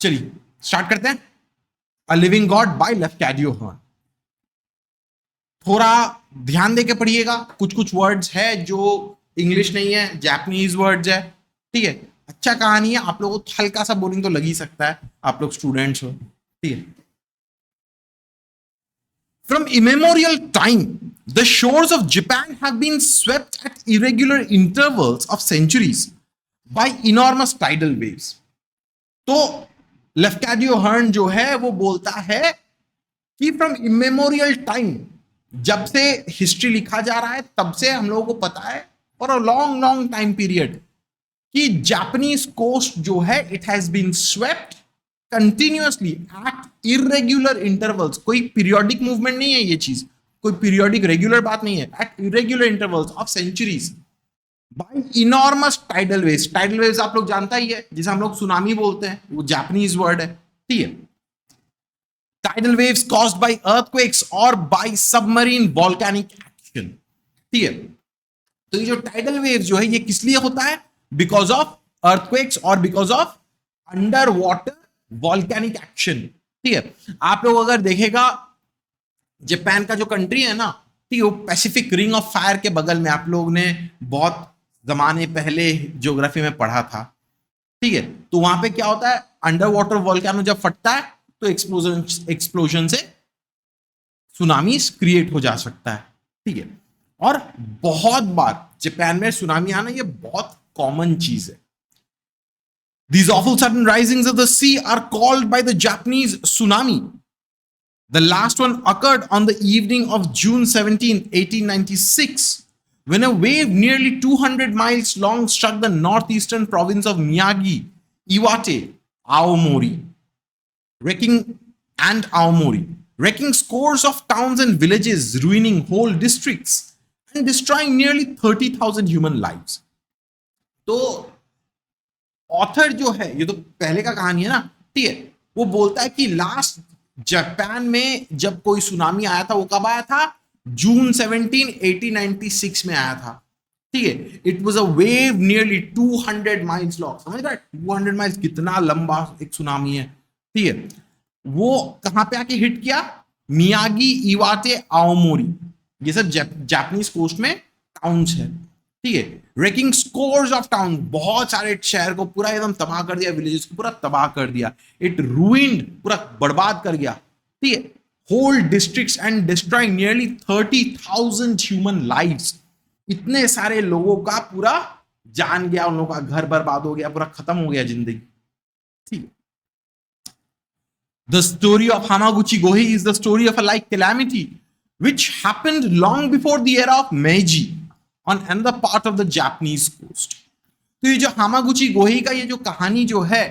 चलिए स्टार्ट करते हैं। अ लिविंग गॉड बाय लेफ्केडियो हर्न। थोड़ा ध्यान देके पढ़िएगा, कुछ कुछ वर्ड्स है जो इंग्लिश नहीं है, जापानीज वर्ड्स है, ठीक है। अच्छा कहानी है, आप लोगों को हल्का सा बोरिंग तो लग ही सकता है, आप लोग स्टूडेंट्स हो, ठीक है। From immemorial time, the shores of Japan have been swept at irregular intervals of centuries by enormous tidal waves. तो लेफ्केडियो हर्न जो है वो बोलता है कि फ्रॉम इमेमोरियल टाइम, जब से हिस्ट्री लिखा जा रहा है तब से हम लोगों को पता है for a long long time period कि जापानीज कोस्ट जो है it has been swept continuously at irregular intervals. कोई पीरियोडिक मूवमेंट नहीं है ये चीज, कोई पीरियोडिक रेगुलर बात नहीं है, at irregular intervals of centuries by enormous tidal waves. Tidal waves आप लोग जानता ही है, जिसे हम लोग सुनामी बोलते हैं, वो जापानीज वर्ड है, ठीक है। Tidal waves caused by earthquakes और बाय सबमरीन वोल्केनिक एक्शन, ठीक है। तो ये जो टाइडल वेव जो है ये किस लिए होता है? बिकॉज ऑफ अर्थक्वेक्स और because of under water volcanic action, ठीक है। आप लोग अगर देखेगा जापान का जो कंट्री है ना, ठीक है, वो पैसिफिक रिंग ऑफ फायर के बगल में, आप लोग ने बहुत जमाने पहले ज्योग्राफी में पढ़ा था, ठीक है। तो वहां पे क्या होता है, अंडर वाटर वॉल्केनो जब फटता है तो एक्सप्लोजन से सुनामीज क्रिएट हो जा सकता है, ठीक है। और बहुत बार जापान में सुनामी आना ये बहुत कॉमन चीज है। These awful sudden risings of the sea are called by the Japanese tsunami. The last one occurred on the evening of June 17, 1896, when a wave nearly 200 miles long struck the northeastern province of Miyagi, Iwate, Aomori, wrecking scores of towns and villages, ruining whole districts, and destroying nearly 30,000 human lives. तो author जो है, ये तो पहले का कहानी है ना, ठीक है, वो बोलता है कि लास्ट जापान में जब कोई सुनामी आया था वो कब आया था? जून 17, 1896 में आया था, ठीक है। It was a wave nearly 200 miles long. समझ रहा है 200 माइल्स कितना लंबा एक सुनामी है, ठीक है। वो कहां पे आके हिट किया? मियागी, इवाटे, आओमोरी, ये सब जापानीज कोस्ट में टाउन्स है, ठीक है। रेकिंग स्कोर्स ऑफ टाउन, बहुत सारे शहर को पूरा एकदम तबाह कर दिया, विलेजेस को पूरा तबाह कर दिया। इट रूइंड, पूरा बर्बाद कर गया, ठीक है, whole districts and destroying nearly 30,000 human lives. इतने सारे लोगों का पूरा जान गया, उन लोगों का घर बर्बाद हो गया, पूरा खत्म हो गया जिंदगी, ठीक है। The story of Hamaguchi Gohei is the story of a like calamity which happened long before the era of Meiji on another part of the Japanese coast. तो ये जो हामागुची गोही का ये जो कहानी जो है,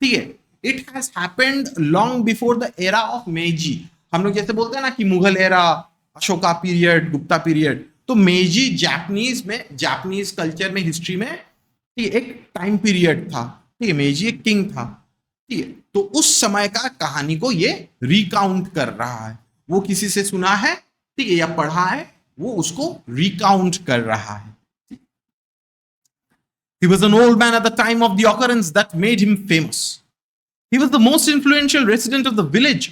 ठीक है, it has happened long before the era of Meiji. हम लोग जैसे बोलते हैं ना कि Mughal era, Ashoka period, Gupta period, तो मेजी जापानीज में, जापानीज कल्चर में, हिस्ट्री में, ठीक है, एक टाइम पीरियड था, ठीक है। मेजी एक किंग था, ठीक है। तो उस समय का कहानी को ये रिकाउंट कर रहा है। वो किसी से सुना है, ठीक है, या पढ़ा है, वो उसको रिकाउंट कर रहा है। He was an old man at the time of the occurrence that made him famous. He was the most influential resident of the village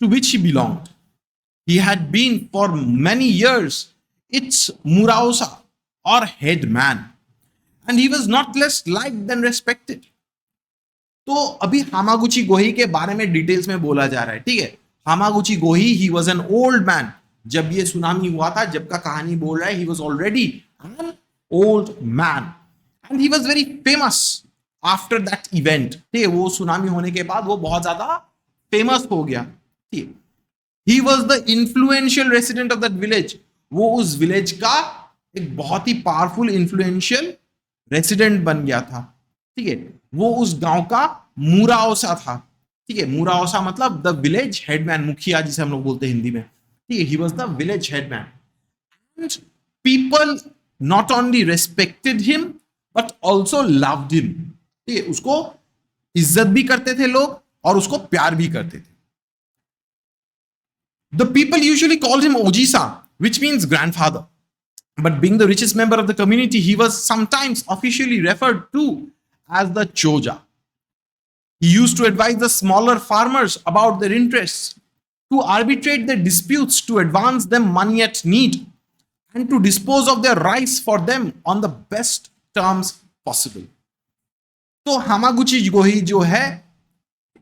to which he belonged. He had been for many years its muraosa or head man, and he was not less liked than respected. तो अभी हामागुची गोही के बारे में details में बोला जा रहा है, ठीक है। हामागुची गोही, he was an old man. जब ये सुनामी हुआ था, जब का कहानी बोल रहा है, he was already an old man and he was very famous after that event, ठीक है। वो सुनामी होने के बाद वो बहुत ज्यादा फेमस हो गया, ठीक है। ही was the influential resident of that village. वो उस विलेज का एक बहुत ही पावरफुल इन्फ्लुएंशियल रेसिडेंट बन गया था, ठीक है। वो उस गांव का मुराओसा था, ठीक है। मुराओसा मतलब द विलेज हेडमैन, मुखिया जिसे हम लोग बोलते हैं हिंदी में, ठीक है। He was the village headman and people not only respected him but also loved him, ठीक है। उसको इज्जत भी करते थे लोग और उसको प्यार भी करते थे। The people usually called him Ojisa, which means grandfather. But being the richest member of the community, he was sometimes officially referred to as the Choja. He used to advise the smaller farmers about their interests, to arbitrate their disputes, to advance them money at need, and to dispose of their rice for them on the best terms possible. तो Hamaguchi Gohei जो है,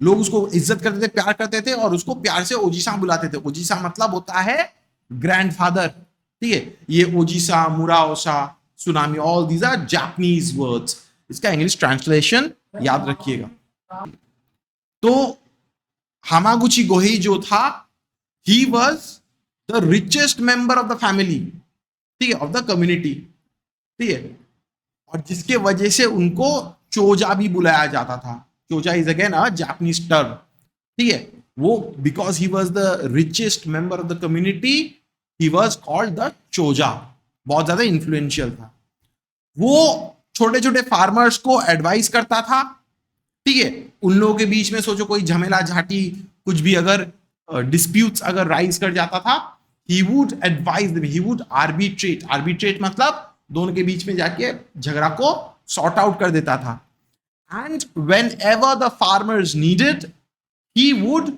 लोग उसको इज्जत करते थे, प्यार करते थे, और उसको प्यार से ओजीसा बुलाते थे. ओजीसा मतलब होता है ग्रैंडफादर. ठीक है, ये Ojisa, Muraosa, tsunami, all these are Japanese words. इसका इंग्लिश ट्रांसलेशन याद रखिएगा. तो हामागुची गोही जो था, he was the richest member of the family, ठीक है, ऑफ द कम्युनिटी. ठीक है, और जिसके वजह से उनको चोजा भी बुलाया जाता था. Choja is again a Japanese term. ठीक है, वो because he was the richest member of the community, he was called the Choja. बहुत ज्यादा इन्फ्लुएंशियल था. वो छोटे छोटे फार्मर्स को एडवाइस करता था. ठीक है, उन लोगों के बीच में सोचो कोई झमेला झाटी, कुछ भी अगर डिस्प्यूट्स अगर राइज कर जाता था, he would advise them, he would arbitrate. Arbitrate मतलब दोनों के बीच में जाके झगड़ा को सॉर्ट आउट कर देता था. And when ever the farmers needed, he would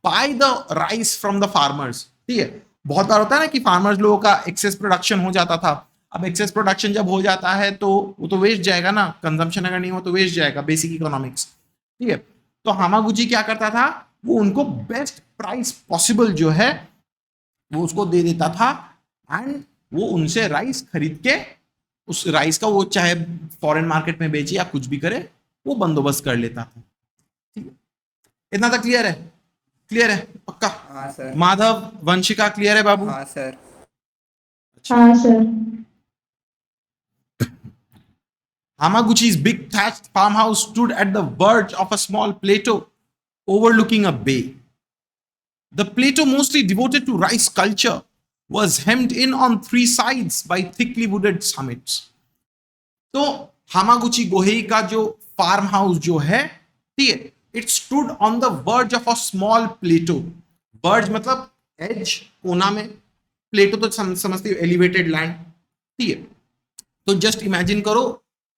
by the rice from the farmers. ठीक है, बहुत बार होता है ना कि फार्मर्स लोगों का एक्सेस प्रोडक्शन हो जाता था. अब एक्सेस प्रोडक्शन जब हो जाता है तो वो तो वेस्ट जाएगा ना, कंजम्पशन अगर नहीं हो तो वेस्ट जाएगा, बेसिक इकोनॉमिक्स. ठीक है, तो हामागुची क्या करता था, वो उनको बेस्ट प्राइस पॉसिबल जो है वो उसको दे देता था. एंड वो उनसे राइस खरीद के, उस राइस का वो चाहे फॉरेन मार्केट में बेचे या कुछ भी करे, वो बंदोबस्त कर लेता था. ठीक है, इतना तक क्लियर है? क्लियर है पक्का? हाँ सर. माधव, वंशिका, क्लियर है बाबू? हाँ सर. हाँ sir. Hamaguchi's big thatched farmhouse stood at the verge of a small plateau overlooking a bay. The plateau, mostly devoted to rice culture, was hemmed in on three sides by thickly wooded summits. तो हामागुची गोहेई का जो farm house जो है, ठीक है, it stood on the verge of a small plateau. Verge मतलब edge, कोना में. प्लेटो तो समझते हो एलिवेटेड लैंड. ठीक है, तो जस्ट इमेजिन करो,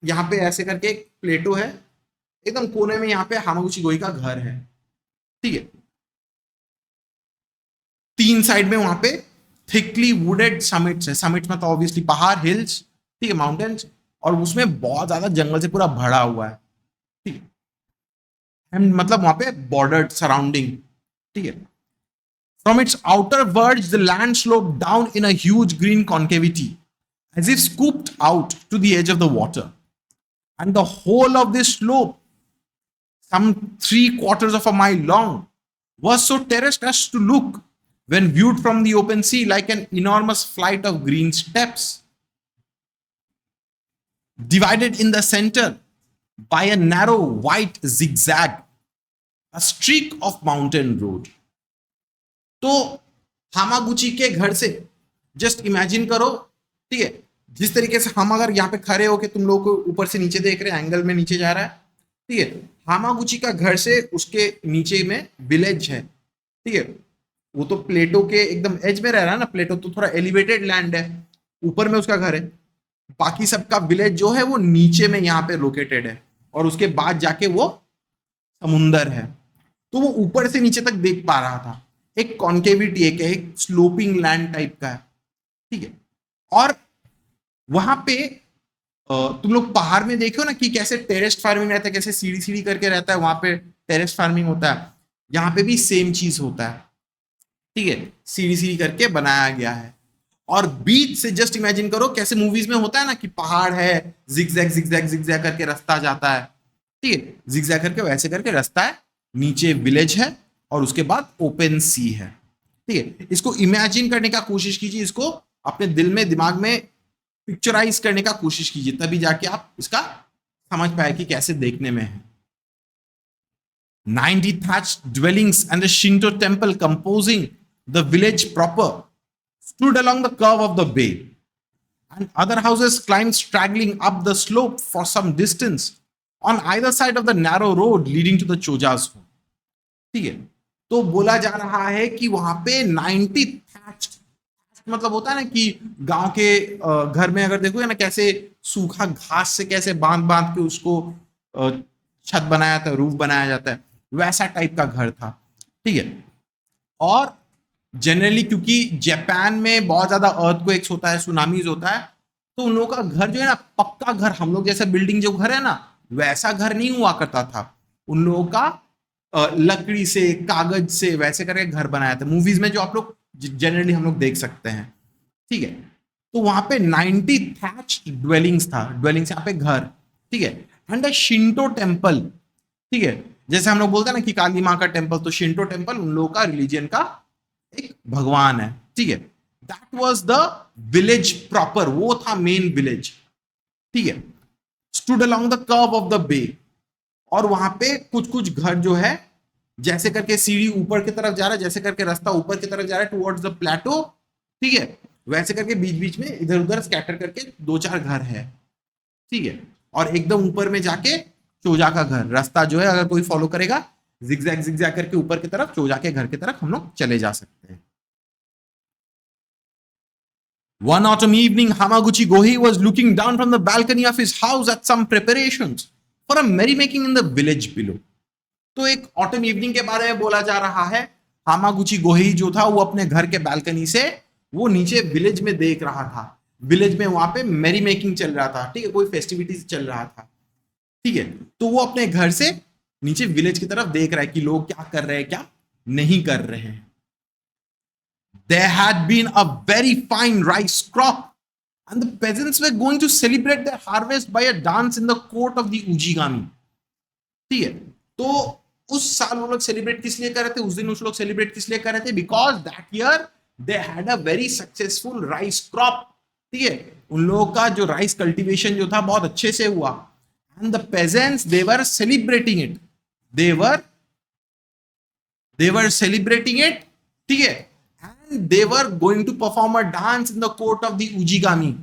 यहां पे ऐसे करके एक प्लेटो है, एकदम कोने में यहां पे हामागुची गोई का घर है. ठीक है, तीन साइड में वहां पे थिकली वुडेड समिट्स है. समिट्स मतलब ऑब्वियसली पहाड़, हिल्स, ठीक है, माउंटेन्स, और उसमें बहुत ज्यादा जंगल से पूरा भरा हुआ है. ठीक है, मतलब वहां पे बॉर्डर्ड सराउंडिंग. ठीक है, from its outer verge the land slope down in a huge green concavity as if scooped out to the edge of the water. And the whole of this slope, some 3/4 of a mile long, was so terraced as to look, when viewed from the open sea, like an enormous flight of green steps, divided in the center by a narrow white zigzag, a streak of mountain road. तो हामागुची के घर से just imagine करो, ठीक है, जिस तरीके से हम अगर यहाँ पे खड़े होके तुम लोग को ऊपर से नीचे देख रहे हैं, एंगल में नीचे जा रहा है. ठीक है, हामागुची का घर से उसके नीचे में विलेज है. ठीक है, वो तो प्लेटो के एकदम एज में रह रहा है ना. प्लेटो तो थोड़ा एलिवेटेड लैंड है, ऊपर में उसका घर है. बाकी सबका विलेज जो है वो नीचे में यहाँ पे लोकेटेड है, और उसके बाद जाके वो समुंदर है. तो वो ऊपर से नीचे तक देख पा रहा था. एक कॉन्केविटी, एक स्लोपिंग लैंड टाइप का है. ठीक है, और वहां पे तुम लोग पहाड़ में देखो ना कि कैसे टेरेस फार्मिंग रहता है, कैसे सीढ़ी सीढ़ी करके रहता है, वहां पे टेरेस फार्मिंग होता है. यहाँ पे भी सेम चीज होता है. ठीक है, सीढ़ी सीढ़ी करके बनाया गया है. और बीच से जस्ट इमेजिन करो, कैसे मूवीज में होता है ना कि पहाड़ है, जिगजैग जिगजैग जिगजैग करके रास्ता जाता है. ठीक है, जिगजैग करके वैसे करके रास्ता है, नीचे विलेज है, और उसके बाद ओपन सी है. ठीक है, इसको इमेजिन करने का कोशिश कीजिए, इसको अपने दिल में, दिमाग में पिक्चराइज करने का कोशिश कीजिए, तभी जाके आप इसका समझ पाए कि कैसे देखने में है. 90 thatched dwellings and a Shinto temple composing the village proper stood along the curve of the bay, and other houses climbed straggling up the slope for some distance on either side of the narrow road leading to the Choja's home. ठीक है, तो बोला जा रहा है कि वहां पे 90 thatched, मतलब होता है ना कि गांव के घर में अगर देखो ना, कैसे सूखा घास से कैसे बांध बांध के उसको छत बनाया जाता है, रूफ बनाया जाता है, वैसा टाइप का घर था, ठीक है। और जनरली क्योंकि जापान में बहुत ज्यादा अर्थक्वेक्स होता है, सुनामीज होता है, तो उन लोगों का घर जो है ना, पक्का घर, हम लोग जैसा बिल्डिंग जो घर है ना, वैसा घर नहीं हुआ करता था। उन लोगों का लकड़ी से, कागज से वैसे करके घर बनाया था, मूवीज में जो आप लोग जनरली हम लोग देख सकते हैं, ठीक है। तो वहां पे 90 थैच्ड ड्वेलिंग्स था, ड्वेलिंग्स यहाँ पे घर, ठीक है। एंड अ शिंटो टेम्पल, ठीक है। जैसे हम लोग बोलते हैं ना कि काली माँ का टेम्पल, तो शिंटो टेम्पल उन लोगों का रिलीजियन का एक भगवान है, ठीक है। That was the village proper, वो था मेन विलेज, ठीक है। Stood along the curve of the bay, और वहां पे कुछ कुछ घर जो है, जैसे करके सीढ़ी ऊपर की तरफ जा रहा है, जैसे करके रास्ता ऊपर की तरफ जा रहा है टुवर्ड्स द प्लेटो, ठीक है, वैसे करके बीच बीच में इधर उधर स्कैटर करके दो चार घर है, ठीक है। और एकदम ऊपर में जाके चोजा का घर, रास्ता जो है अगर कोई फॉलो करेगा जिगजैग जिगजैग करके ऊपर की तरफ चोजा के घर की तरफ हम लोग चले जा सकते हैं। One autumn evening, Hamaguchi Gohei was looking down from the balcony of his house at some preparations for a merrymaking in the village below. तो एक ऑटम इवनिंग के बारे में बोला जा रहा है। हामागुची गोहेई जो था वो अपने घर के बालकनी से वो नीचे विलेज में देख रहा था। विलेज में वहां पे मैरी मेकिंग चल रहा था, ठीक है, कोई फेस्टिविटीज चल रहा था, ठीक है। तो वो अपने घर से नीचे विलेज की तरफ देख रहा है कि लोग क्या कर रहे हैं, क्या नहीं कर रहे हैं। There had been a very fine rice crop, and the peasants were going to celebrate their harvest by a dance in the court of the Ujigami. ठीक है, तो उस साल वो लोग सेलिब्रेट किस लिए कर रहे थे, उस दिन उस लोग सेलिब्रेट किस लिए कर रहे थे, because that year they had a very successful rice crop, ठीक है। उन लोगों का जो राइस कल्टीवेशन जो था बहुत अच्छे से हुआ, and the peasants they were celebrating it, they were celebrating it, ठीक है। And they were going to perform a dance in the court of the Ujigami.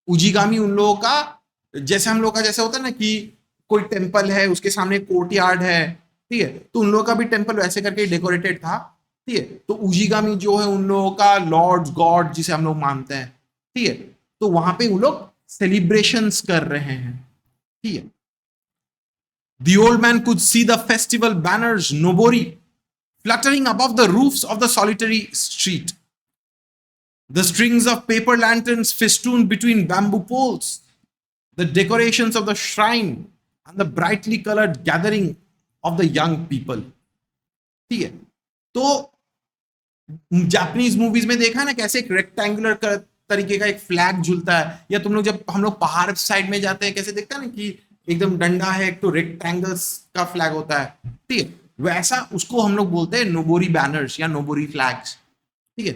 Ujigami उन लोगों का, जैसे हम लोग का जैसे होता है ना कि कोई टेम्पल है उसके सामने कोर्ट यार्ड है, ठीक है, तो उन लोगों का भी टेम्पल वैसे करके डेकोरेटेड था, ठीक है। तो उजीगामी जो है उन लोगों का लॉर्ड गॉड जिसे हम लोग मानते हैं, ठीक है। तो वहां पे उन लोग सेलिब्रेशंस कर रहे हैं, ठीक है। The old man could see the festival banners, Nobori, fluttering above the roofs of the solitary street. The strings of paper lanterns festooned between bamboo poles, the decorations of the shrine, and the brightly colored gathering of the young people. ठीक है, तो Japanese movies में देखा ना कैसे एक rectangular तरीके का एक फ्लैग झूलता है, या तुम लोग जब हम लोग पहाड़ साइड में जाते हैं कैसे देखता है ना कि एकदम डंडा है, एक तो रेक्टेंगल्स का फ्लैग होता है, ठीक है, वैसा उसको हम लोग बोलते हैं नोबोरी बैनर्स या नोबोरी फ्लैग्स, ठीक है।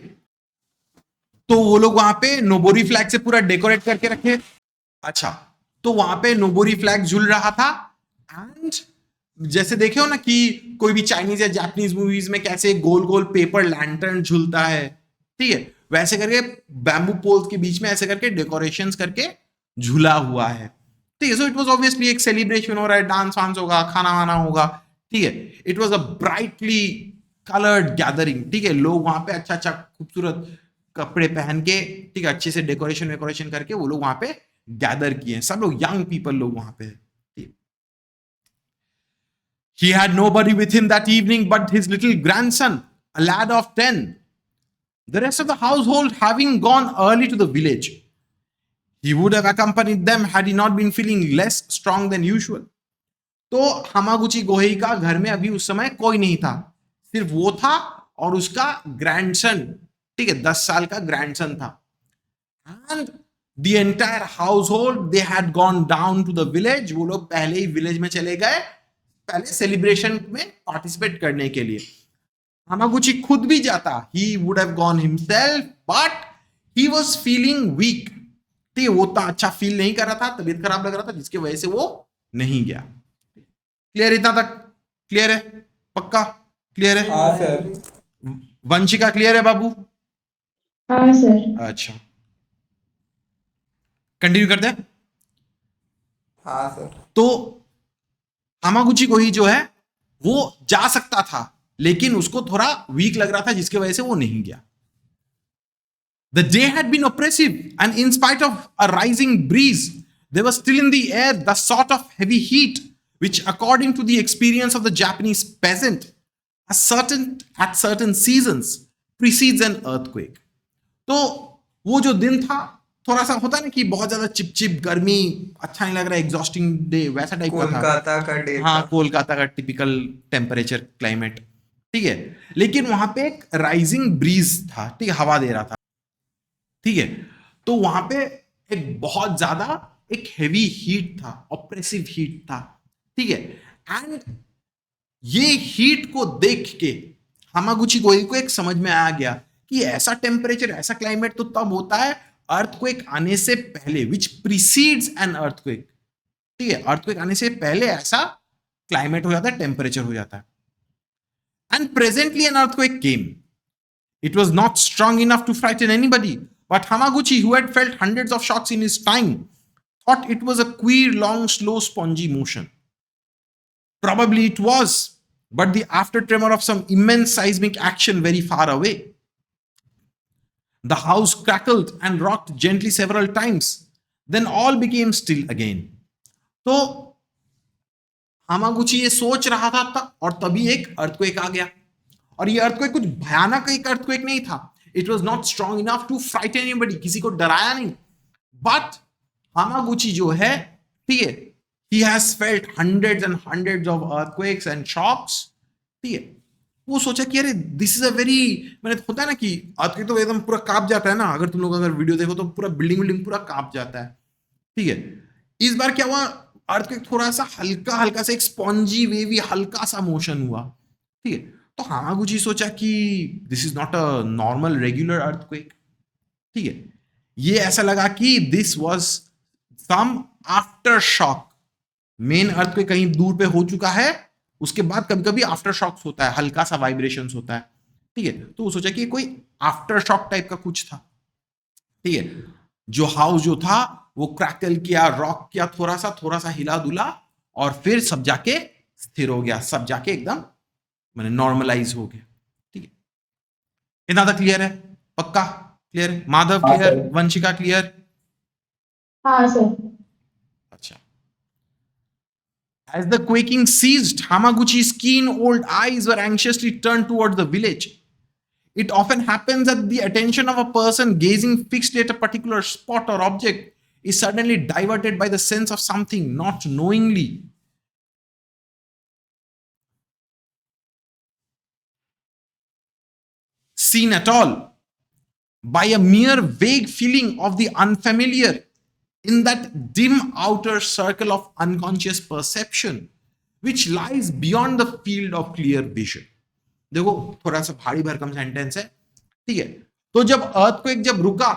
तो वो लोग वहां पे नोबोरी फ्लैग से पूरा डेकोरेट करके रखे। अच्छा, तो वहां पे नोबोरी फ्लैग झूल रहा था, एंड जैसे देखे हो ना कि कोई भी चाइनीज या जापानीज मूवीज में कैसे गोल गोल पेपर लैंटर्न झूलता है, ठीक है, वैसे करके बैम्बू पोल्स के बीच में ऐसे करके डेकोरेशंस करके झूला हुआ है, ठीक है। सो इट वाज ऑब्वियसली एक सेलिब्रेशन हो रहा है, डांस वांस होगा, खाना वाना होगा, ठीक है। It was a brightly coloured gathering, ठीक है। लोग वहां पे अच्छा अच्छा खूबसूरत कपड़े पहन के, ठीक है, अच्छे से डेकोरेशन वेकोरेशन करके वो लोग वहां पे गैदर किए हैं, सब लोग यंग पीपल लोग वहां पे। He had nobody with him that evening but his little grandson, a lad of 10. The rest of the household having gone early to the village. He would have accompanied them had he not been feeling less strong than usual. तो हामागुची गोहेई का घर में अभी उस समय कोई नहीं था, सिर्फ वो था और उसका ग्रैंडसन, ठीक है, 10 साल का ग्रैंडसन था। And the entire household they had gone down to the village, वो लोग पहले ही विलेज में चले गए, पहले सेलिब्रेशन में पार्टिसिपेट करने के लिए। हामागुची खुद भी जाता, he would have gone himself, but he was feeling weak, ठीक है, वो तो अच्छा फील नहीं कर रहा था, तबीयत खराब लग रहा था, जिसकी वजह से वो नहीं गया। क्लियर, इतना तक क्लियर है? पक्का क्लियर है? हाँ सर। वंशिका क्लियर है बाबू? हाँ सर। अच्छा, कंटिन्यू करते हैं। हाँ सर। तो हामागुची गोहेई जो है वो जा सकता था, लेकिन उसको थोड़ा वीक लग रहा था, जिसकी वजह से वो नहीं गया। The day had been oppressive, and in spite of a rising breeze, there was still in the air the sort of heavy heat which according to the experience of the Japanese peasant at certain seasons precedes an earthquake. तो वो जो दिन था थोड़ा सा होता है ना कि बहुत ज्यादा चिपचिप गर्मी, अच्छा नहीं लग रहा, एग्जॉस्टिंग डे, वैसा टाइप का था। कोलकाता का डे हाँ, था। कोलकाता का टिपिकल टेम्परेचर क्लाइमेट, ठीक है। लेकिन वहां पे एक राइजिंग ब्रीज था, ठीक है, हवा दे रहा था, ठीक है। तो वहां पे एक बहुत ज्यादा एक हेवी हीट था, ऑप्रेसिव हीट था, ठीक है। एंड ये हीट को देख के हामागुची को एक समझ में आ गया कि ऐसा टेम्परेचर, ऐसा क्लाइमेट तो तब होता है अर्थक्वेक आने से पहले, विच प्रीसीड्स एन अर्थक्वेक, ठीक है। अर्थक्वेक आने से पहले ऐसा क्लाइमेट हो जाता है, टेम्परेचर हो जाता है। And presently an earthquake came. It was not strong enough to frighten anybody, but Hamaguchi, who had felt hundreds of shocks in his time, thought it was a queer, long, slow, spongy motion. Probably it was, but the after tremor of some immense seismic action very far away. The house crackled and rocked gently several times. Then all became still again. तो हामागुची ये सोच रहा था और तभी एक earthquake आ गया। और ये अर्थक्वेक कुछ भयानक एक अर्थक्वेक नहीं था। It was not strong enough to frighten anybody, किसी को डराया नहीं। बट हामागुची जो है, ठीक है, he has felt hundreds and hundreds of earthquakes and shocks, ठीक है। वो सोचा कि अरे दिस इज अ वेरी, मैंने होता है ना कि अर्थक्वेक तो एकदम पूरा कांप जाता है ना, अगर तुम लोग अगर वीडियो देखो तो पूरा बिल्डिंग पूरा कांप जाता है, ठीक है। इस बार क्या हुआ, अर्थक्वेक थोड़ा सा हल्का हल्का सा एक स्पॉन्जी वेवी हल्का सा मोशन हुआ, ठीक है। तो हामागुची सोचा कि this is not a normal regular earthquake, ठीक है। ये ऐसा लगा कि this was some aftershock. Main earthquake कहीं दूर पे हो चुका है, उसके बाद कभी कभी आफ्टर शॉक्स होता है, हल्का सा वाइब्रेशंस होता है, ठीक है। तो वो सोचा कि कोई आफ्टर शॉक टाइप का कुछ था, ठीक है। जो हाउस जो था वो क्रैकल किया, रॉक किया, थोड़ा सा हिला दुला, और फिर सब जाके स्थिर हो गया, सब जाके एकदम मैंने नॉर्मलाइज हो गया, ठीक है। इतना तक क्लियर है? पक्का क्लियर है? माधव हाँ, क्लियर? सर। वंशिका क्लियर? हाँ सर। अच्छा। As the quaking ceased, Hamaguchi's keen old eyes were anxiously turned towards the village. It often happens that the attention of a person gazing fixed at a particular spot or object is suddenly diverted by the sense of something not knowingly seen at all, by a mere vague feeling of the unfamiliar in that dim outer circle of unconscious perception which lies beyond the field of clear vision. देखो थोड़ा सा भारी भरकम sentence है, ठीक है। तो जब अर्थक्वेक जब रुका,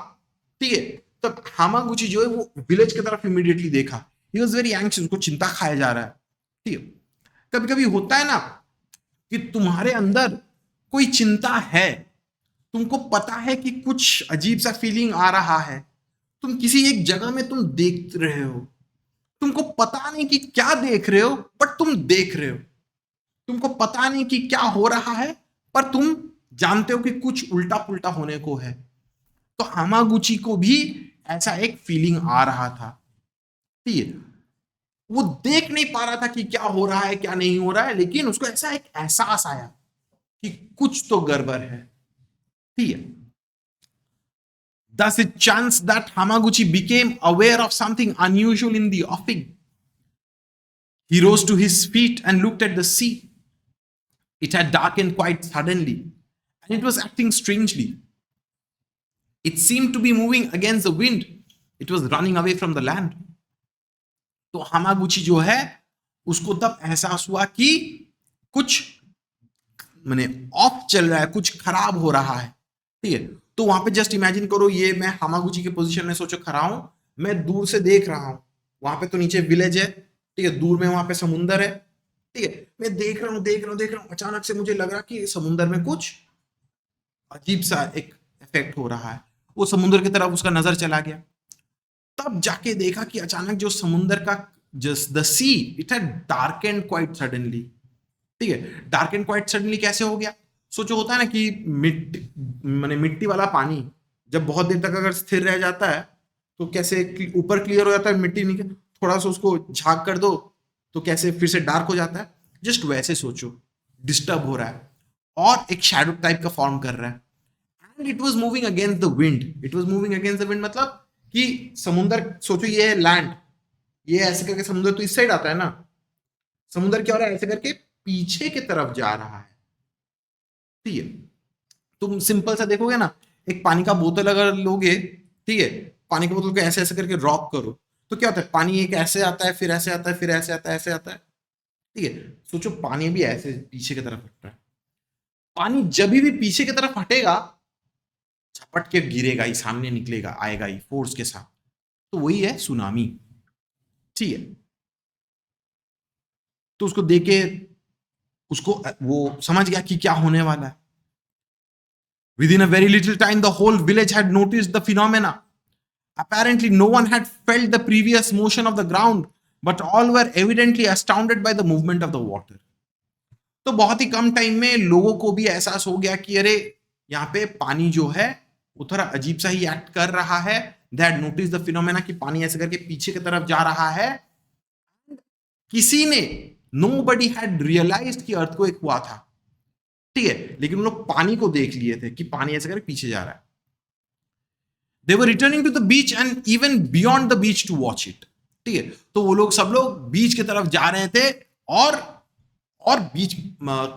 ठीक है, तब हामागुची जो है वो विलेज की तरफ इमीडिएटली देखा। ही वाज वेरी एंग्शियस, उसको चिंता खाया जा रहा है, ठीक है। कभी कभी होता है ना कि तुम्हारे अंदर कोई चिंता है, तुमको पता है कि कुछ अजीब सा फीलिंग आ रहा है, तुम किसी एक जगह में तुम देख रहे हो, तुमको पता नहीं कि क्या देख रहे हो, बट तुम देख रहे हो। तुमको पता नहीं कि क्या हो रहा है, पर तुम जानते हो कि कुछ उल्टा पुल्टा होने को है। तो हामागुची को भी ऐसा एक फीलिंग आ रहा था, ठीक है। वो देख नहीं पा रहा था कि क्या हो रहा है क्या नहीं हो रहा है, लेकिन उसको ऐसा एक एहसास आया कि कुछ तो गड़बड़ है, ठीक है। Thus it chanced that Hamaguchi became aware of something unusual in the offing. He rose to his feet and looked at the sea. It had darkened quite suddenly, and it was acting strangely. It seemed to be moving against the wind. It was running away from the land. तो हामागुची जो है उसको तब एहसास हुआ कि कुछ माने ऑफ चल रहा है, कुछ खराब हो रहा है, ठीक है। तो वहां पे जस्ट इमेजिन करो, ये मैं हामागुची के पोजीशन में सोचो खड़ा हूं, मैं दूर से देख रहा हूं, वहां पे तो नीचे विलेज है, ठीक है, दूर में वहां पे समुंदर है, ठीक है। मैं देख रहा हूं, अचानक से मुझे लग रहा कि समुंदर में कुछ अजीब सा एक इफेक्ट हो रहा है। वो समुंदर की तरफ उसका नजर चला गया, तब जाके देखा कि अचानक जो समुंदर का just the see it had darkened quite suddenly, ठीक है। डार्केंड क्वाइट सडनली कैसे हो गया? सोचो होता है ना कि मिट्टी वाला पानी जब बहुत देर तक अगर स्थिर रह जाता है तो कैसे ऊपर क्लियर हो जाता है, मिट्टी नहीं, थोड़ा सा उसको झाग कर दो तो कैसे फिर से डार्क हो जाता है, जस्ट वैसे सोचो, डिस्टर्ब हो रहा है और एक शैडो टाइप का फॉर्म कर रहा है, and it was moving against the wind. It was moving against the wind मतलब कि समुंदर, सोचो ये है लैंड, ये ऐसे करके समुद्र तो इस साइड आता है ना, समुद्र क्या हो रहा है, ऐसे करके पीछे की तरफ जा रहा है। ठीक है, तुम सिंपल सा देखोगे ना, एक पानी का बोतल अगर लोगे, ठीक है, पानी की बोतल को ऐसे ऐसे करके रॉक करो तो क्या होता है, पानी एक ऐसे आता है, फिर ऐसे आता है, फिर ऐसे आता है, ऐसे आता है। ठीक है, सोचो पानी भी ऐसे पीछे की तरफ हट रहा है। पानी जब भी पीछे की तरफ हटेगा, झपट के गिरेगा ही, सामने निकलेगा, आएगा ही फोर्स के साथ। तो वही है सुनामी। ठीक है, तो उसको देखे, उसको वो समझ गया कि क्या होने वाला है। Within a very little time, the whole village had noticed the phenomena. Apparently, no one had felt the previous motion of the ground, but all were evidently astounded by the movement of the water. तो बहुत ही कम time में लोगों को भी एहसास हो गया कि अरे यहाँ पे पानी जो है वो थोड़ा अजीब सा ही एक्ट कर रहा है। They had noticed the phenomena कि पानी ऐसे करके पीछे की तरफ जा रहा है। किसी ने, nobody had realized कि earthquake हुआ था। ठीक है, लेकिन उन लोग पानी को देख लिए थे कि पानी ऐसे करके पीछे जा रहा है। They were returning to the beach and even beyond the beach to watch it. ठीक है, तो वो लोग सब लोग बीच की तरफ जा रहे थे और बीच,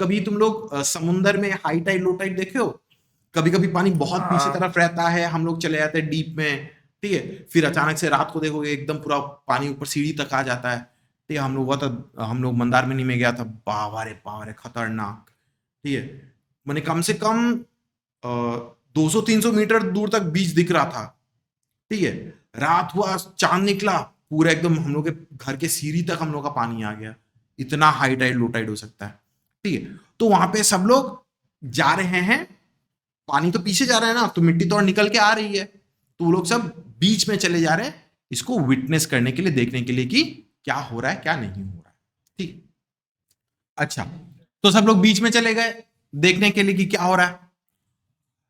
कभी तुम लोग समुंदर में हाई टाइड लो टाइड देखे हो, कभी कभी पानी बहुत पीछे तरफ रहता है, हम लोग चले जाते हैं डीप में। ठीक है, फिर अचानक से रात को देखोगे एकदम पूरा पानी ऊपर सीढ़ी तक आ जाता है। ठीक है, हम लोग मंदारमनी में गया था, बावरे खतरनाक। ठीक है, मैंने कम से कम 200-300 मीटर दूर तक बीच दिख रहा था। ठीक है, रात हुआ, चांद निकला, पूरा एकदम हम लोग के घर के सीढ़ी तक हम लोग का पानी आ गया। इतना हाई टाइड लो टाइड हो सकता है। ठीक है, तो वहां पे सब लोग जा रहे हैं, पानी तो पीछे जा रहा है ना, तो मिट्टी तो और निकल के आ रही है, तो वो लोग सब बीच में चले जा रहे हैं इसको विटनेस करने के लिए, देखने के लिए कि क्या हो रहा है क्या नहीं हो रहा है। ठीक, अच्छा, तो सब लोग बीच में चले गए देखने के लिए कि क्या हो रहा है।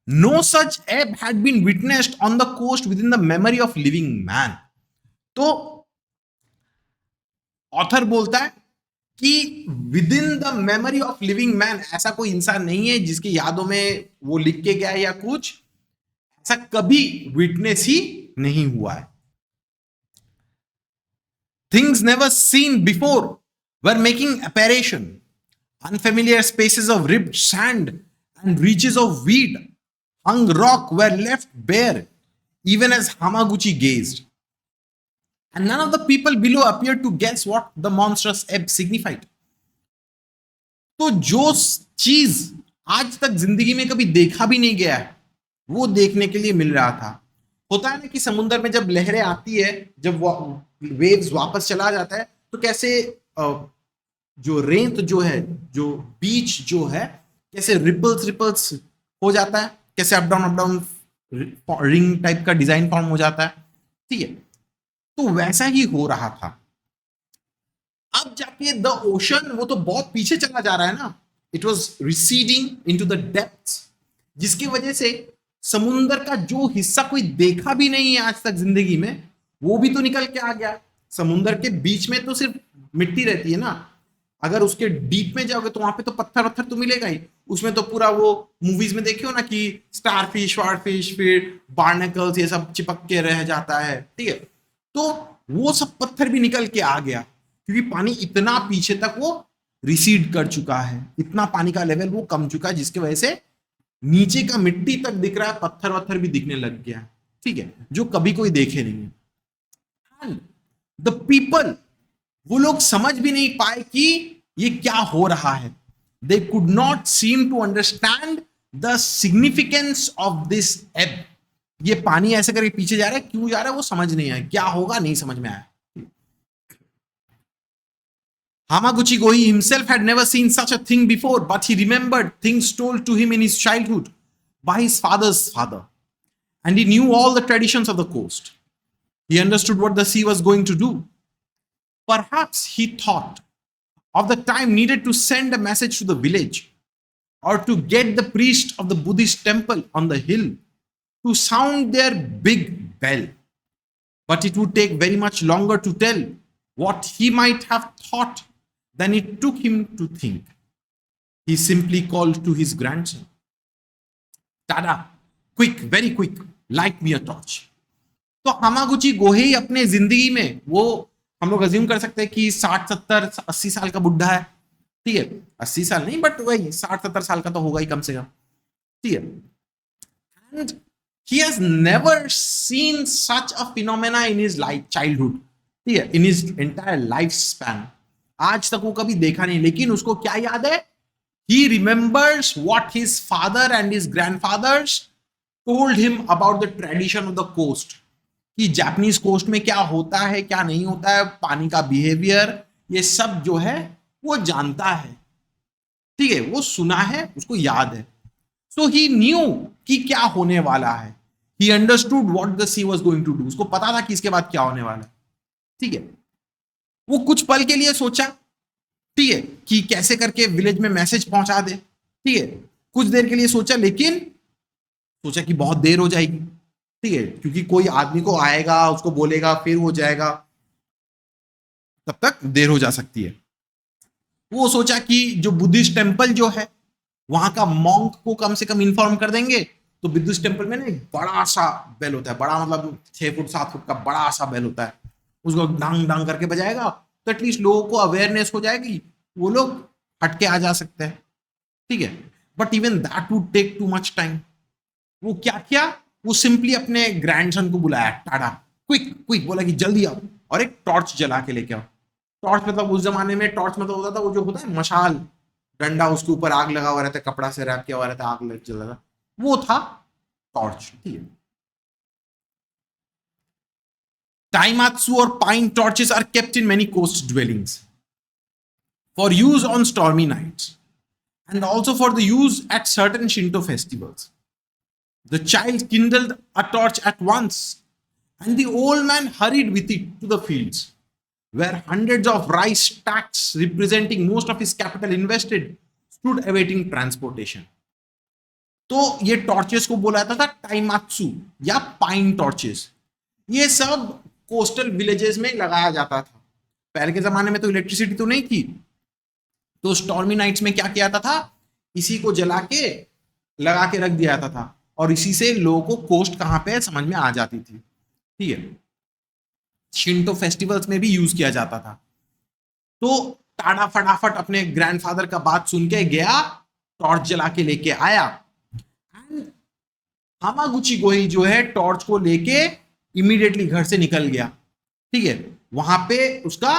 No such ebb had been witnessed on the coast within the memory of living man. तो ऑथर बोलता है कि within the memory of living man, ऐसा कोई इंसान नहीं है जिसकी यादों में वो लिख के गया है या कुछ, ऐसा कभी विटनेस ही नहीं हुआ है। Things never seen before were making apparition. Unfamiliar spaces of ribbed sand and reaches of weed hung rock were left bare, even as Hamaguchi gazed. And none of the people below appeared to guess what the monstrous ebb signified. तो जो चीज आज तक जिंदगी में कभी देखा भी नहीं गया है, वो देखने के लिए मिल रहा था। होता है ना कि समुद्र में जब लहरें आती है, जब वेव्स वापस चला जाता है, तो कैसे जो रेत जो है, जो बीच जो है, कैसे रिपल्स हो जाता है, कैसे अप डाउन रिंग टाइप का डिजाइन फॉर्म हो जाता है। ठीक है, तो वैसा ही हो रहा था। अब जाके द ओशन, वो तो बहुत पीछे चला जा रहा है ना, it was receding into the depths, जिसकी वजह से समुंदर का जो हिस्सा कोई देखा भी नहीं है आज तक जिंदगी में, वो भी तो निकल के आ गया। समुंदर के बीच में तो सिर्फ मिट्टी रहती है ना, अगर उसके डीप में जाओगे तो वहां पे तो पत्थर तो मिलेगा ही। उसमें तो पूरा वो मूवीज में देखे हो ना कि स्टारफिश वारफिश फिर बार्नेकल्स ये सब चिपक के रह जाता है। ठीक है, तो वो सब पत्थर भी निकल के आ गया, क्योंकि पानी इतना पीछे तक वो रिसीड कर चुका है, इतना पानी का लेवल वो कम चुका है, जिसकी वजह से नीचे का मिट्टी तक दिख रहा है, पत्थर वत्थर भी दिखने लग गया है। ठीक है, जो कभी कोई देखे नहीं है। द पीपल, वो लोग समझ भी नहीं पाए कि ये क्या हो रहा है। They could not seem to understand the significance of this ebb. ये पानी ऐसे करके पीछे जा रहा है, क्यों जा रहा है वो समझ नहीं आया, क्या होगा नहीं समझ में आया। Hamaguchi Gohi himself had never seen such a thing before, but he remembered things told to him in his childhood by his father's father, and he knew all the traditions of the coast. He understood what the sea was going to do. Perhaps he thought of the time needed to send a message to the village, or to get the priest of the Buddhist temple on the hill to sound their big bell. But it would take very much longer to tell what he might have thought than it took him to think. He simply called to his grandson, Tada, quick, very quick, light me a torch. तो हामागुची गोहेई अपने जिंदगी में, वो हम लोग assume कर सकते हैं कि 60 70 80 साल का बुढ़ा है, ठीक है, 80 साल नहीं बट वही 60 70 साल का तो होगा ही कम से कम, ठीक है. And he has never seen such a phenomena in his life childhood, ठीक है, in his entire life span. आज तक वो कभी देखा नहीं, लेकिन उसको क्या याद है? He remembers what his father and his grandfathers told him about the tradition of the coast, कि जापानीज कोस्ट में क्या होता है क्या नहीं होता है, पानी का बिहेवियर, ये सब जो है वो जानता है, ठीक है, वो सुना है, उसको याद है. सो ही न्यू कि क्या होने वाला है. He understood what the sea was going to do. उसको पता था कि इसके बाद क्या होने वाला है, ठीक है. वो कुछ पल के लिए सोचा, ठीक है, कि कैसे करके विलेज में मैसेज पहुंचा दे, ठीक है, कुछ देर के लिए सोचा, लेकिन सोचा कि बहुत देर हो जाएगी, ठीक है, क्योंकि कोई आदमी को आएगा, उसको बोलेगा, फिर हो जाएगा, तब तक देर हो जा सकती है. वो सोचा कि जो बुद्धिस्ट टेम्पल जो है वहां का मॉन्क को कम से कम इन्फॉर्म कर देंगे. तो बुद्धिस्ट टेम्पल में ना एक बड़ा सा बेल होता है, बड़ा मतलब 6 फुट 7 फुट का बड़ा सा बेल होता है, उसको डांग डांग करके बजाएगा तो एटलीस्ट लोगों को अवेयरनेस हो जाएगी, वो लोग हटके आ जा सकते हैं, ठीक है. But even that would take too much time. वो क्या किया, वो सिंपली अपने ग्रैंडसन को बुलाया, टाटा, क्विक क्विक, बोला कि जल्दी आओ और एक टॉर्च जला के लेके आओ. टॉर्च मतलब उस जमाने में टॉर्च मतलब होता था वो जो होता है मशाल, डंडा, उसके ऊपर आग लगा हुआ रहता है, कपड़ा से रैप किया हुआ रहता है, आग लग जला, वो था टॉर्च, ठीक है. Taimatsu or pine torches are kept in many coast dwellings for use on stormy nights and also for the use at certain Shinto festivals. The child kindled a torch at once and the old man hurried with it to the fields where hundreds of rice stacks representing most of his capital invested stood awaiting transportation. तो ये torches को बोला जाता था टाइमात्सु या pine torches. ये सब coastal villages में लगाया जाता था. पहले के जमाने में तो इलेक्ट्रिसिटी तो नहीं थी, तो स्टॉर्मी नाइट्स में क्या किया जाता था, इसी को जला के लगा के रख दिया जाता था और इसी से लोगों को कोस्ट कहां पे है समझ में आ जाती थी, ठीक है. शिंटो फेस्टिवल्स में भी यूज किया जाता था. तो टाडा फटाफट अपने ग्रैंडफादर का बात सुन के गया, टॉर्च जला के लेके आया. हामागुची गोहेई जो है टॉर्च को लेके इमीडिएटली घर से निकल गया, ठीक है. वहां पे उसका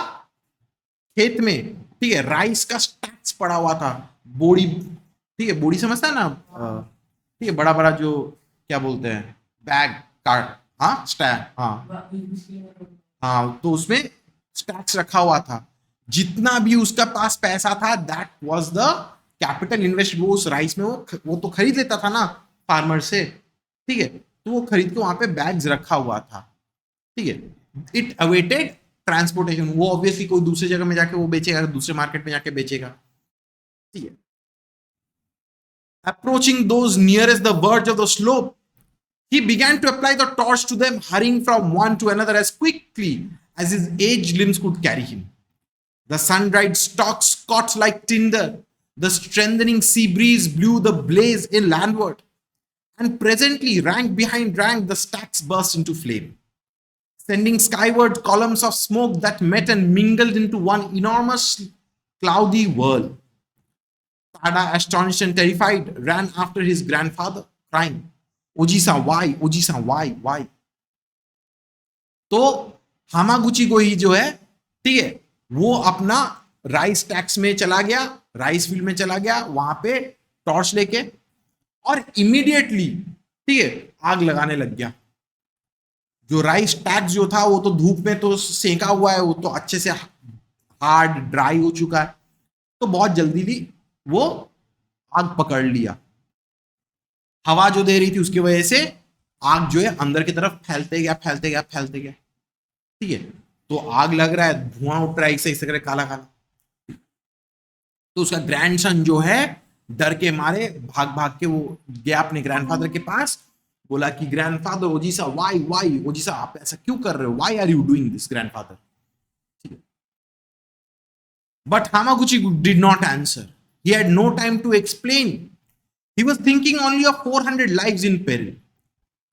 खेत में, ठीक है, राइस का स्टैक्स पड़ा हुआ था, बोड़ी, ठीक है, बोड़ी समझता है ना, ठीक है, बड़ा बड़ा जो क्या बोलते हैं, बैग कार्ड, हाँ स्टैक, हाँ हाँ, तो उसमें स्टैक्स रखा हुआ था. जितना भी उसका पास पैसा था that was the capital invest. वो उस राइस में वो तो खरीद लेता था ना फार्मर से, ठीक है, तो वो खरीद के वहां पे बैग्स रखा हुआ था, ठीक है. It awaited transportation. वो ऑब्वियसली कोई दूसरी जगह में जाके वो बेचेगा, दूसरे मार्केट में जाके बेचेगा, ठीक है. Approaching those nearest the verge of the slope, he began to apply the torch to them, hurrying from one to another as quickly as his aged limbs could carry him. The sun-dried stalks caught like tinder. The strengthening sea breeze blew the blaze in landward. And presently, rank behind rank, the stacks burst into flame, sending skyward columns of smoke that met and mingled into one enormous cloudy whirl. Tada, astonished and terrified, ran after his grandfather, crying, Oji-san, why? Oji-san, why? Why? तो हामागुची गोहेई जो है, ठीक है, वो अपना rice tax में चला गया, राइस फील्ड में चला गया, वहां पे टॉर्च लेके, और इमीडिएटली, ठीक है, आग लगाने लग गया. जो राइस टैक्स जो था वो तो धूप में तो सेका हुआ है, वो तो अच्छे से हार्ड ड्राई हो चुका है, तो बहुत जल्दी वो आग पकड़ लिया. हवा जो दे रही थी उसकी वजह से आग जो है अंदर की तरफ फैलते गया, फैलते गया, फैलते गया, ठीक है. तो आग लग रहा है, धुआं उठ रहा है, इसे करे काला काला. तो उसका ग्रैंडसन जो है डर के मारे भाग भाग के वो गया अपने ग्रैंडफादर के पास, बोला कि ग्रैंडफादर, ओजीसा, वाई वाई, ओजीसा आप ऐसा क्यों कर रहे हो, why are you doing this grandfather, ठीक है. But Hamaguchi did not answer. He had no time to explain. He was thinking only of 400 lives in peril.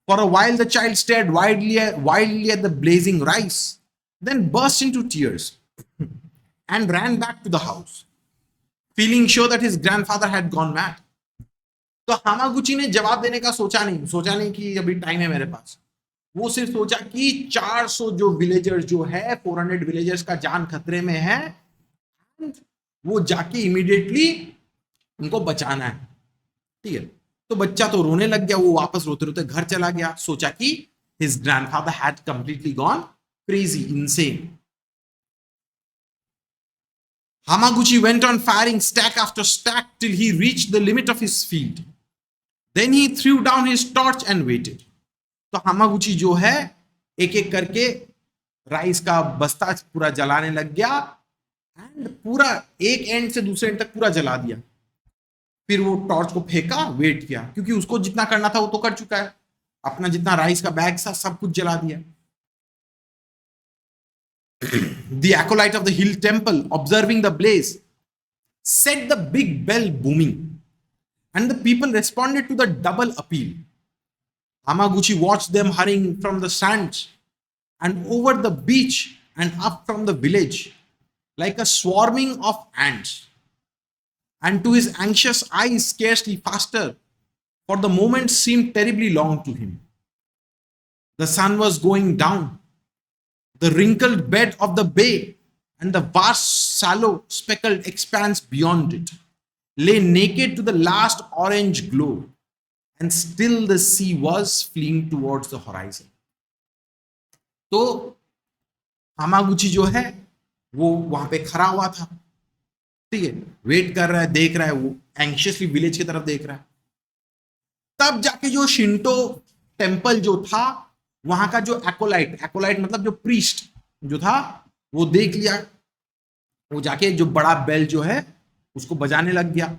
For a while, the child stared wildly at the blazing rice, then burst into tears and ran back to the house, feeling sure that his grandfather had gone mad. तो हामागुची ने जवाब देने का सोचा नहीं कि अभी time है मेरे पास. वो सिर्फ सोचा कि 400 जो विलेजर्स जो है 400 विलेजर्स का जान खतरे में है, वो जाके इमीडिएटली उनको बचाना है. ठीक है, तो बच्चा तो रोने लग गया. वो वापस रोते रोते घर चला गया. सोचा कि his grandfather had completely gone crazy, insane. Hamaguchi went on firing stack after stack till he reached the limit of his field. Then he threw down his torch and waited. तो हामागुची जो है एक एक करके राइस का बस्ता पूरा जलाने लग गया एंड पूरा एक एंड से दूसरे एंड तक पूरा जला दिया. फिर वो टॉर्च को फेंका, वेट किया, क्योंकि उसको जितना करना था वो तो कर चुका है. अपना जितना राइस का बैग था सब कुछ जला दिया. The acolyte of the hill temple, observing the blaze, set the big bell booming, and the people responded to the double appeal. Hamaguchi watched them hurrying from the sands and over the beach and up from the village like a swarming of ants. And to his anxious eyes, scarcely faster, for the moments seemed terribly long to him. The sun was going down. The wrinkled bed of the bay and the vast, shallow, speckled expanse beyond it lay naked to the last orange glow, and still the sea was fleeing towards the horizon. तो हामागुची जो है वो वहां पे खड़ा हुआ था. ठीक है, वेट कर रहा है, देख रहा है, वो एंशियसली विलेज की तरफ देख रहा है. तब जाके जो शिंटो टेम्पल जो था वहां का जो एकोलाइट मतलब जो प्रीस्ट जो था वो देख लिया. वो जाके जो बड़ा बेल जो है उसको बजाने लग गया.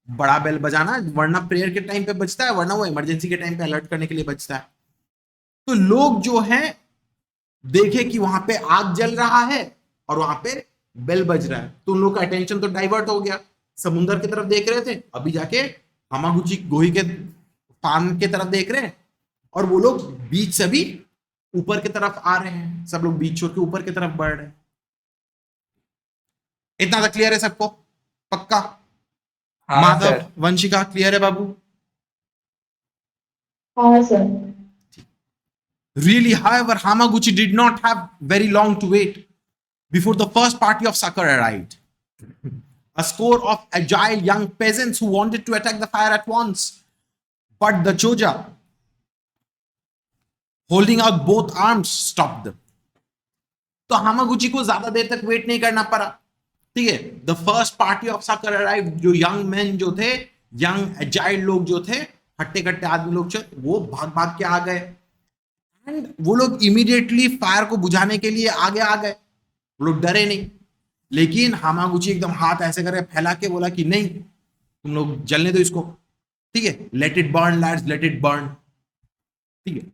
बड़ा बेल बजाना वरना प्रेयर के टाइम पे बजता है, वरना वो इमरजेंसी के टाइम पे अलर्ट करने के लिए बजता है. तो लोग जो है देखे कि वहां पे आग जल रहा है और वहां पे बेल बज रहा है, तो उन लोग का अटेंशन तो डाइवर्ट हो गया. समुंदर की तरफ देख रहे थे, अभी जाके हामागुची गोही के फार्म की तरफ देख रहे हैं, और वो लोग बीच से भी ऊपर की तरफ आ रहे हैं. सब लोग बीच छोड़ के ऊपर की तरफ बढ़ रहे हैं. इतना तो क्लियर है सबको? पक्का? हाँ माधव, सर. वंशिका, क्लियर है बाबू? हाँ sir. Really, however, Hamaguchi did not have very long to wait before the first party of succor arrived. A score of agile young peasants who wanted to attack the fire at once. But the Choja, holding out both arms, stopped them. तो हामागुची को ज्यादा देर तक wait नहीं करना पड़ा. ठीक है, the first party of sucker arrive. जो यंग मैन जो थे, यंग एजाइल लोग जो थे, हट्टे कट्टे आदमी लोग थे, वो भाग भाग के आ गए. एंड वो लोग इमीडिएटली फायर को बुझाने के लिए आगे आ गए. वो लोग डरे नहीं. लेकिन हामागुची एकदम हाथ ऐसे करके फैला के बोला कि नहीं, तुम लोग जलने दो इसको. ठीक है, let it burn lads, let it burn. ठीक है,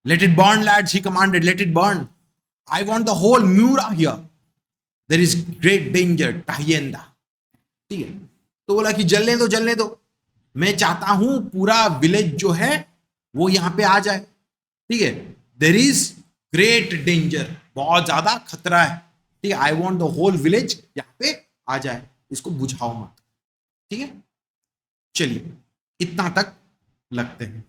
let it burn lads, he commanded. Let it burn. I want the whole Mura here. There is great danger. Tahienda. ठीक है, तो बोला कि जलने दो. मैं चाहता हूं पूरा विलेज जो है वो यहां पे आ जाए. ठीक है, देर इज ग्रेट डेंजर. बहुत ज्यादा खतरा है. ठीक है, I want the whole village यहां पे आ जाए. इसको बुझाओ मत. ठीक है, चलिए इतना तक लगते हैं.